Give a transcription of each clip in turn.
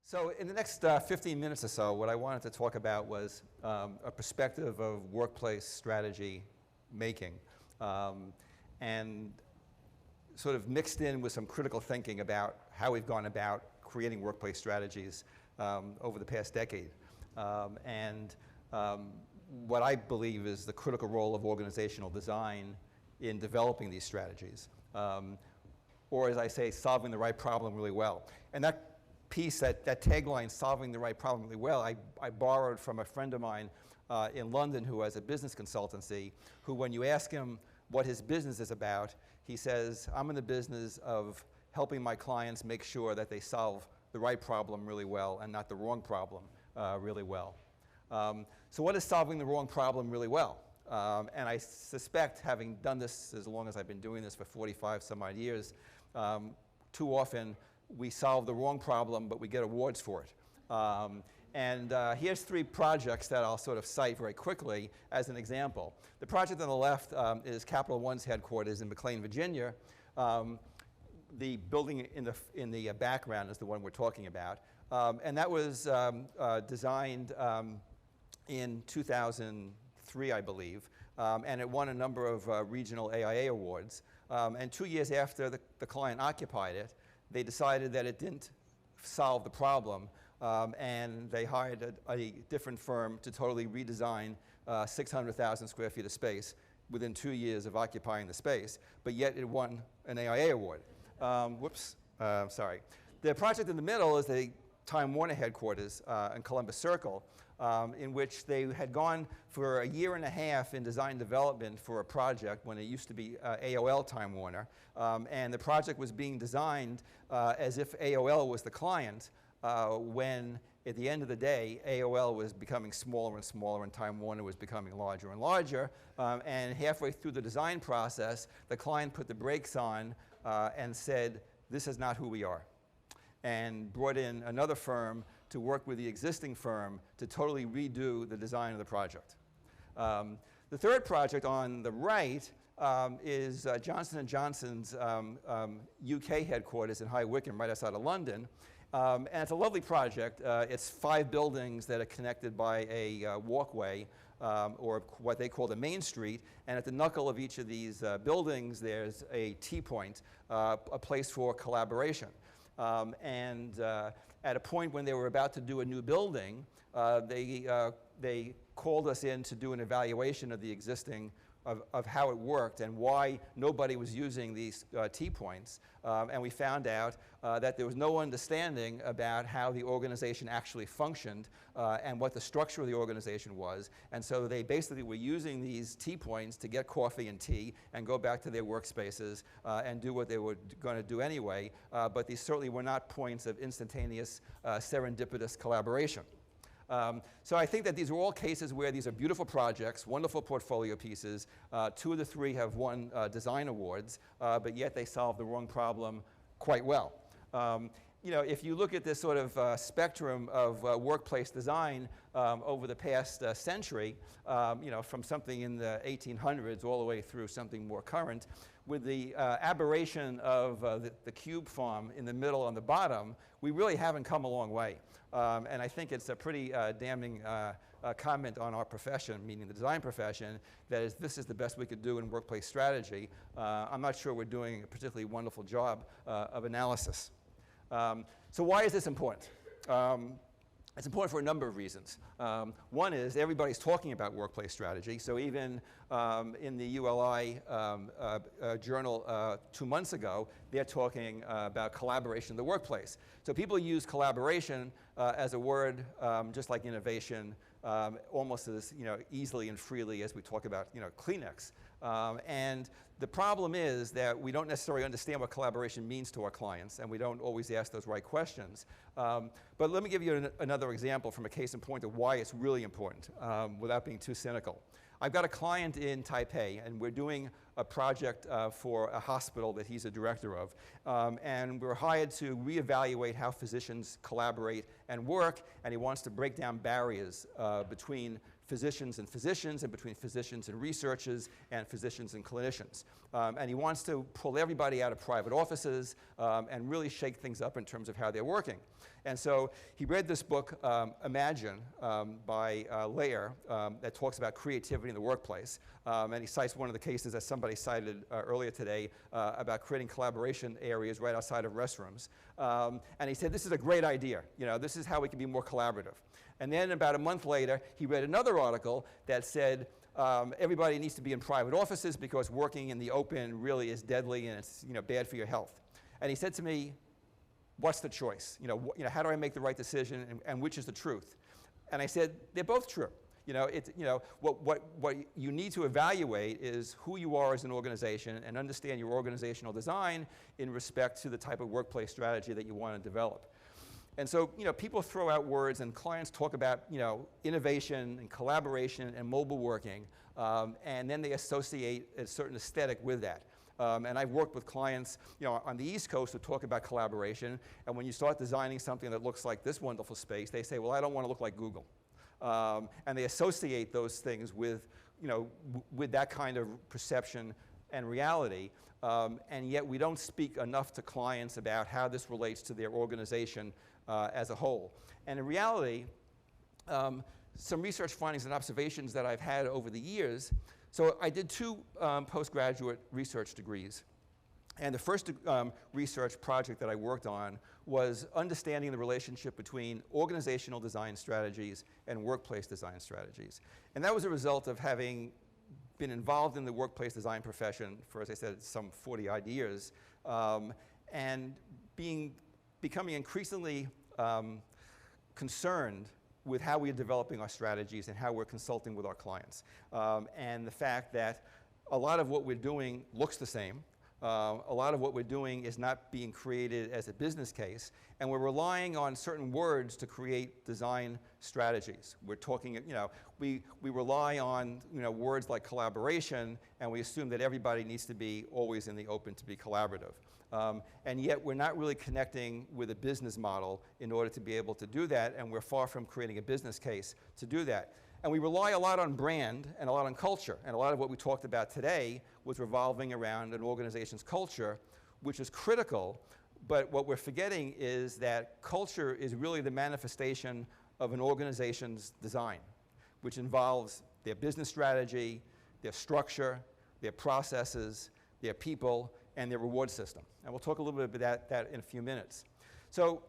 So in the next 15 minutes or so, what I wanted to talk about was a perspective of workplace strategy making, and sort of mixed in with some critical thinking about how we've gone about creating workplace strategies over the past decade. What I believe is the critical role of organizational design in developing these strategies, or as I say, solving the right problem really well. And that piece, that tagline, solving the right problem really well, I borrowed from a friend of mine in London who has a business consultancy, who when you ask him what his business is about, he says, I'm in the business of helping my clients make sure that they solve the right problem really well and not the wrong problem really well. So what is solving the wrong problem really well? And I suspect, having done this as long as I've been doing this for 45 some odd years, too often we solve the wrong problem, but we get awards for it. Here's three projects that I'll sort of cite very quickly as an example. The project on the left is Capital One's headquarters in McLean, Virginia. The building in the background is the one we're talking about. And that was designed in 2003, I believe, and it won a number of regional AIA awards. And 2 years after the client occupied it, they decided that it didn't solve the problem, and they hired a different firm to totally redesign 600,000 square feet of space within 2 years of occupying the space, but yet it won an AIA award. Sorry. The project in the middle is the Time Warner headquarters in Columbus Circle, in which they had gone for a year and a half in design development for a project when it used to be AOL Time Warner. And the project was being designed as if AOL was the client, when at the end of the day, AOL was becoming smaller and smaller and Time Warner was becoming larger and larger. And halfway through the design process, the client put the brakes on and said, this is not who we are, and brought in another firm to work with the existing firm to totally redo the design of the project. The third project on the right is Johnson & Johnson's UK headquarters in High Wycombe, right outside of London. And it's a lovely project. It's 5 buildings that are connected by a walkway, or what they call the main street. And at the knuckle of each of these buildings, there's a T-point, a place for collaboration. At a point when they were about to do a new building, they called us in to do an evaluation of the existing, of how it worked and why nobody was using these T-points. And we found out that there was no understanding about how the organization actually functioned and what the structure of the organization was. And so they basically were using these T-points to get coffee and tea and go back to their workspaces and do what they were going to do anyway. But these certainly were not points of instantaneous, serendipitous collaboration. So I think that these are all cases where these are beautiful projects, wonderful portfolio pieces. 2 of the 3 have won design awards, but yet they solve the wrong problem quite well. You know, if you look at this sort of spectrum of workplace design over the past century, you know, from something in the 1800s all the way through something more current, with the aberration of the cube farm in the middle on the bottom, we really haven't come a long way. And I think it's a pretty damning comment on our profession, meaning the design profession, that is, this is the best we could do in workplace strategy. I'm not sure we're doing a particularly wonderful job of analysis. So why is this important? It's important for a number of reasons. One is everybody's talking about workplace strategy. So even in the ULI journal 2 months ago, they're talking about collaboration in the workplace. So people use collaboration as a word, just like innovation, almost as easily and freely as we talk about Kleenex. And the problem is that we don't necessarily understand what collaboration means to our clients, and we don't always ask those right questions. But let me give you another example from a case in point of why it's really important, without being too cynical. I've got a client in Taipei, and we're doing a project for a hospital that he's a director of. And we're hired to reevaluate how physicians collaborate and work, and he wants to break down barriers between physicians and between physicians and researchers and physicians and clinicians. And he wants to pull everybody out of private offices and really shake things up in terms of how they're working. And so he read this book, Imagine, by Lair, that talks about creativity in the workplace. And he cites one of the cases that somebody cited earlier today about creating collaboration areas right outside of restrooms. And he said, this is a great idea. This is how we can be more collaborative. And then about a month later, he read another article that said, everybody needs to be in private offices because working in the open really is deadly and it's bad for your health. And he said to me, what's the choice? How do I make the right decision and which is the truth? And I said, they're both true. What you need to evaluate is who you are as an organization and understand your organizational design in respect to the type of workplace strategy that you want to develop. And so, people throw out words and clients talk about, innovation and collaboration and mobile working, and then they associate a certain aesthetic with that. And I've worked with clients, on the East Coast who talk about collaboration, and when you start designing something that looks like this wonderful space, they say, well, I don't want to look like Google. And they associate those things with, with that kind of perception and reality, and yet we don't speak enough to clients about how this relates to their organization as a whole. And in reality, some research findings and observations that I've had over the years. So I did 2 postgraduate research degrees. And the first research project that I worked on was understanding the relationship between organizational design strategies and workplace design strategies. And that was a result of having been involved in the workplace design profession for, as I said, some 40-odd years, and becoming increasingly concerned with how we're developing our strategies and how we're consulting with our clients. And the fact that a lot of what we're doing looks the same. A lot of what we're doing is not being created as a business case, and we're relying on certain words to create design strategies. We're talking, we rely on, words like collaboration, and we assume that everybody needs to be always in the open to be collaborative. And yet we're not really connecting with a business model in order to be able to do that, and we're far from creating a business case to do that. And we rely a lot on brand and a lot on culture, and a lot of what we talked about today was revolving around an organization's culture, which is critical, but what we're forgetting is that culture is really the manifestation of an organization's design, which involves their business strategy, their structure, their processes, their people, and their reward system. And we'll talk a little bit about that in a few minutes. So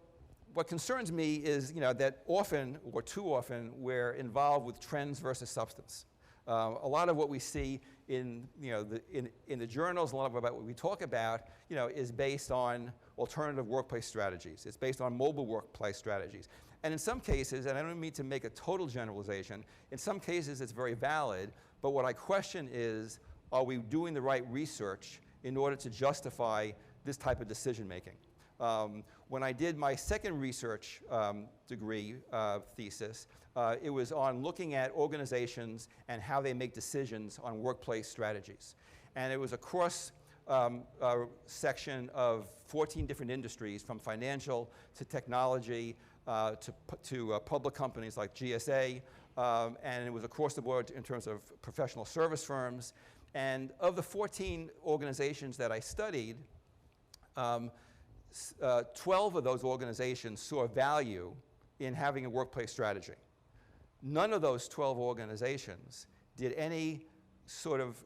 what concerns me is that often, or too often, we're involved with trends versus substance. A lot of what we see in the journals, a lot of what we talk about, is based on alternative workplace strategies. It's based on mobile workplace strategies. And in some cases, and I don't mean to make a total generalization, in some cases it's very valid, but what I question is, are we doing the right research in order to justify this type of decision making? When I did my second research degree thesis, it was on looking at organizations and how they make decisions on workplace strategies. And it was a cross section of 14 different industries, from financial to technology to public companies like GSA, and it was across the board in terms of professional service firms. And of the 14 organizations that I studied, 12 of those organizations saw value in having a workplace strategy. None of those 12 organizations did any sort of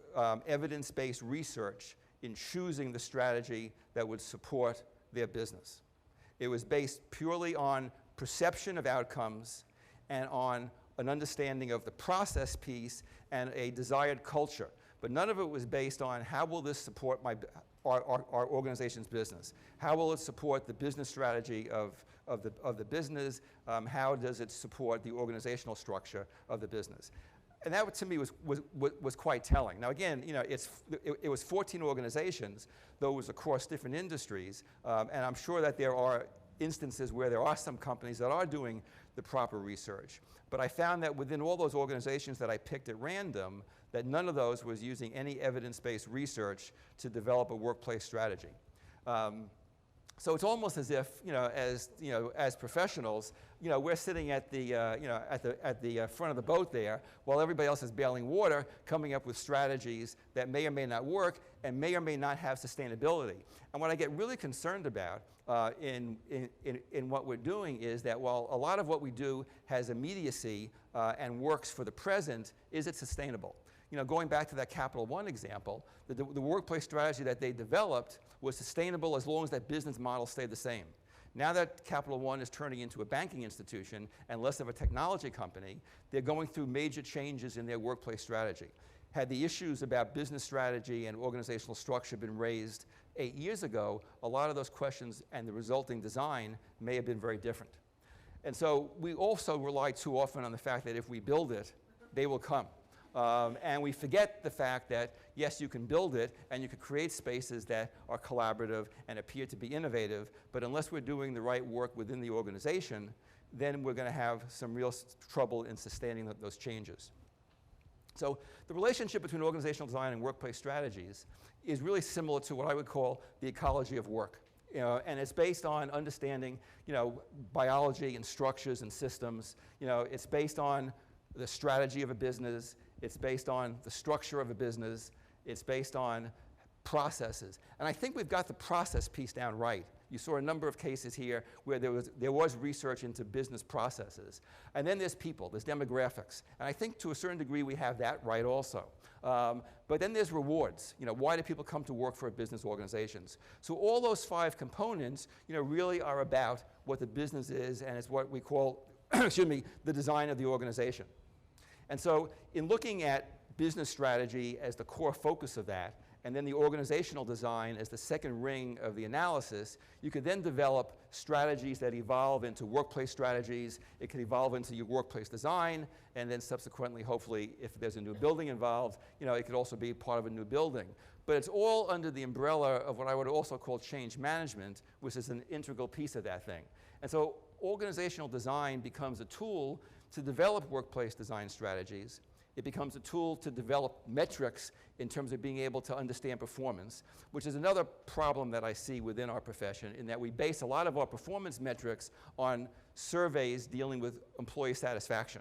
evidence-based research in choosing the strategy that would support their business. It was based purely on perception of outcomes and on an understanding of the process piece and a desired culture. But none of it was based on how will this support our organization's business? How will it support the business strategy of the business? How does it support the organizational structure of the business? And that, to me, was quite telling. Now, again, it was 14 organizations, though it was across different industries, and I'm sure that there are instances where there are some companies that are doing the proper research. But I found that within all those organizations that I picked at random, that none of those was using any evidence-based research to develop a workplace strategy. So it's almost as if, as professionals, we're sitting at the, at the front of the boat there, while everybody else is bailing water, coming up with strategies that may or may not work and may or may not have sustainability. And what I get really concerned about in what we're doing is that while a lot of what we do has immediacy and works for the present, is it sustainable? Going back to that Capital One example, the workplace strategy that they developed was sustainable as long as that business model stayed the same. Now that Capital One is turning into a banking institution and less of a technology company, they're going through major changes in their workplace strategy. Had the issues about business strategy and organizational structure been raised 8 years ago, a lot of those questions and the resulting design may have been very different. And so we also rely too often on the fact that if we build it, they will come. And we forget the fact that, yes, you can build it and you can create spaces that are collaborative and appear to be innovative, but unless we're doing the right work within the organization, then we're going to have some real trouble in sustaining those changes. So the relationship between organizational design and workplace strategies is really similar to what I would call the ecology of work. And it's based on understanding, biology and structures and systems. It's based on the strategy of a business. It's based on the structure of a business. It's based on processes. And I think we've got the process piece down right. You saw a number of cases here where there was research into business processes. And then there's people, there's demographics. And I think to a certain degree we have that right also. But then there's rewards. Why do people come to work for business organizations? So all those 5 components, really are about what the business is, and it's what we call, excuse me, the design of the organization. And so in looking at business strategy as the core focus of that, and then the organizational design as the second ring of the analysis, you could then develop strategies that evolve into workplace strategies. It could evolve into your workplace design, and then subsequently, hopefully, if there's a new building involved, it could also be part of a new building. But it's all under the umbrella of what I would also call change management, which is an integral piece of that thing. And so organizational design becomes a tool to develop workplace design strategies. It becomes a tool to develop metrics in terms of being able to understand performance, which is another problem that I see within our profession, in that we base a lot of our performance metrics on surveys dealing with employee satisfaction,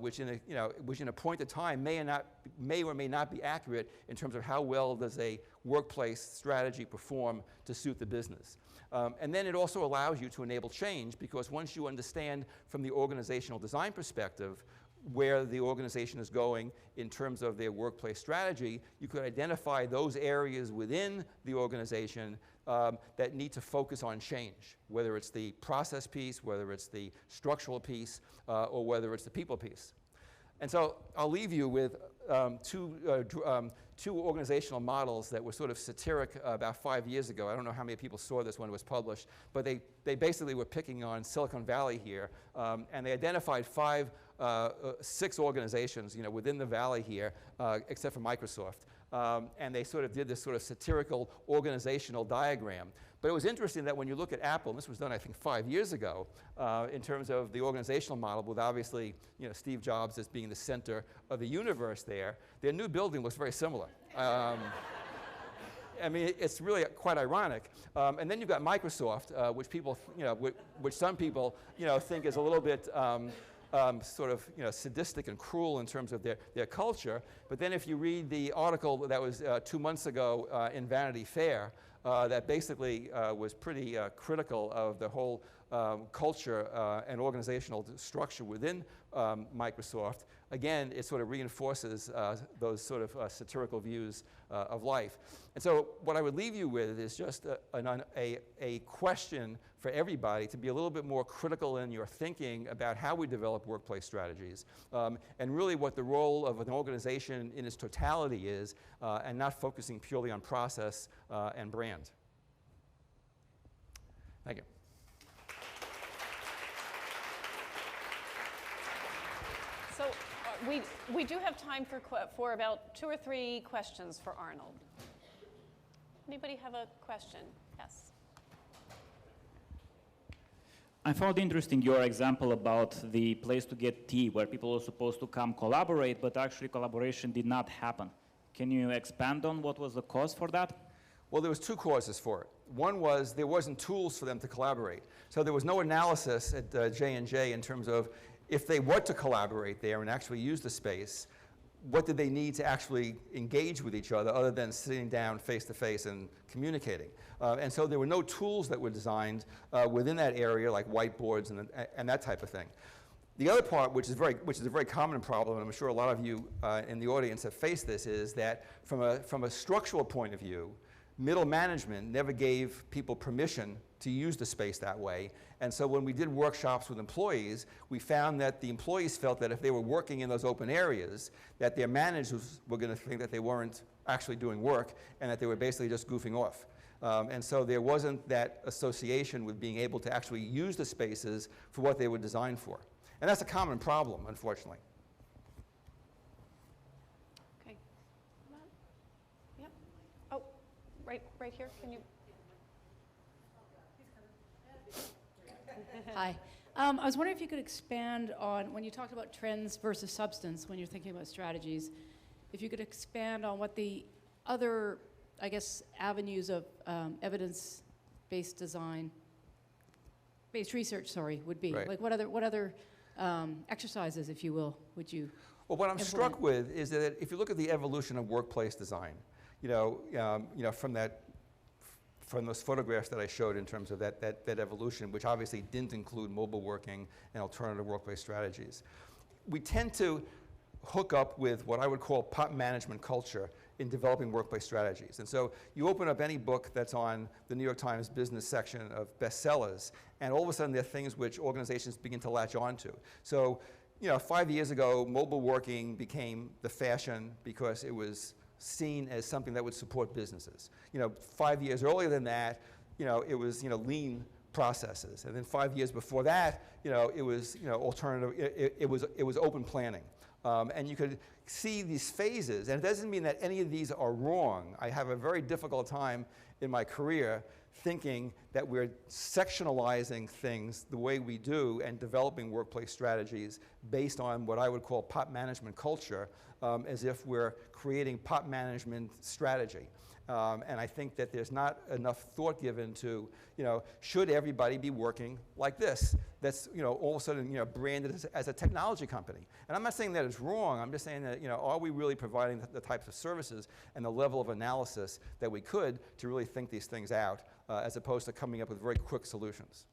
which in a point of time may or may not be accurate in terms of how well does a workplace strategy perform to suit the business. And then it also allows you to enable change, because once you understand from the organizational design perspective where the organization is going in terms of their workplace strategy, you could identify those areas within the organization that need to focus on change, whether it's the process piece, whether it's the structural piece, or whether it's the people piece. And so I'll leave you with two organizational models that were sort of satiric about 5 years ago. I don't know how many people saw this when it was published, but they basically were picking on Silicon Valley here, and they identified 6 organizations, within the valley here, except for Microsoft. And they sort of did this sort of satirical organizational diagram. But it was interesting that when you look at Apple, and this was done, I think, 5 years ago, in terms of the organizational model, with obviously Steve Jobs as being the center of the universe there, their new building looks very similar. I mean, it's really quite ironic. And then you've got Microsoft, which people, which some people, think is a little bit sort of sadistic and cruel in terms of their culture. But then if you read the article that was 2 months ago in Vanity Fair, that basically was pretty critical of the whole culture and organizational structure within Microsoft, again, it sort of reinforces those sort of satirical views of life. And so what I would leave you with is just a question for everybody to be a little bit more critical in your thinking about how we develop workplace strategies, and really what the role of an organization in its totality is, and not focusing purely on process and brand. Thank you. So we do have time for about 2 or 3 questions for Arnold. Anybody have a question? Yes. I found interesting your example about the place to get tea, where people were supposed to come collaborate, but actually collaboration did not happen. Can you expand on what was the cause for that? Well, there was two causes for it. One was there wasn't tools for them to collaborate. So there was no analysis at J&J in terms of if they were to collaborate there and actually use the space, what did they need to actually engage with each other than sitting down face to face and communicating. And so there were no tools that were designed within that area, like whiteboards and that type of thing. The other part, which is a very common problem, and I'm sure a lot of you in the audience have faced this, is that from a structural point of view, middle management never gave people permission to use the space that way. And so when we did workshops with employees, we found that the employees felt that if they were working in those open areas, that their managers were going to think that they weren't actually doing work and that they were basically just goofing off. And so there wasn't that association with being able to actually use the spaces for what they were designed for. And that's a common problem, unfortunately. Okay. Come on. Yep. Oh, right here. Can you? Hi. I was wondering if you could expand on, when you talked about trends versus substance, when you're thinking about strategies, if you could expand on what the other, I guess, avenues of evidence-based design, based research, sorry, would be. Right. Like what other exercises, if you will, would you Well, what I'm implement? struck with is that if you look at the evolution of workplace design, from those photographs that I showed in terms of that evolution, which obviously didn't include mobile working and alternative workplace strategies, we tend to hook up with what I would call pop management culture in developing workplace strategies. And so you open up any book that's on the New York Times business section of bestsellers, and all of a sudden there are things which organizations begin to latch onto. So, 5 years ago, mobile working became the fashion because it was seen as something that would support businesses. 5 years earlier than that, it was lean processes, and then 5 years before that, it was alternative. It was open planning, and you could see these phases. And it doesn't mean that any of these are wrong. I have a very difficult time in my career thinking that we're sectionalizing things the way we do and developing workplace strategies based on what I would call pop management culture, as if we're creating pop management strategy. And I think that there's not enough thought given to, should everybody be working like this? That's, all of a sudden, branded as a technology company. And I'm not saying that it's wrong. I'm just saying that, are we really providing the types of services and the level of analysis that we could to really think these things out, as opposed to coming up with very quick solutions?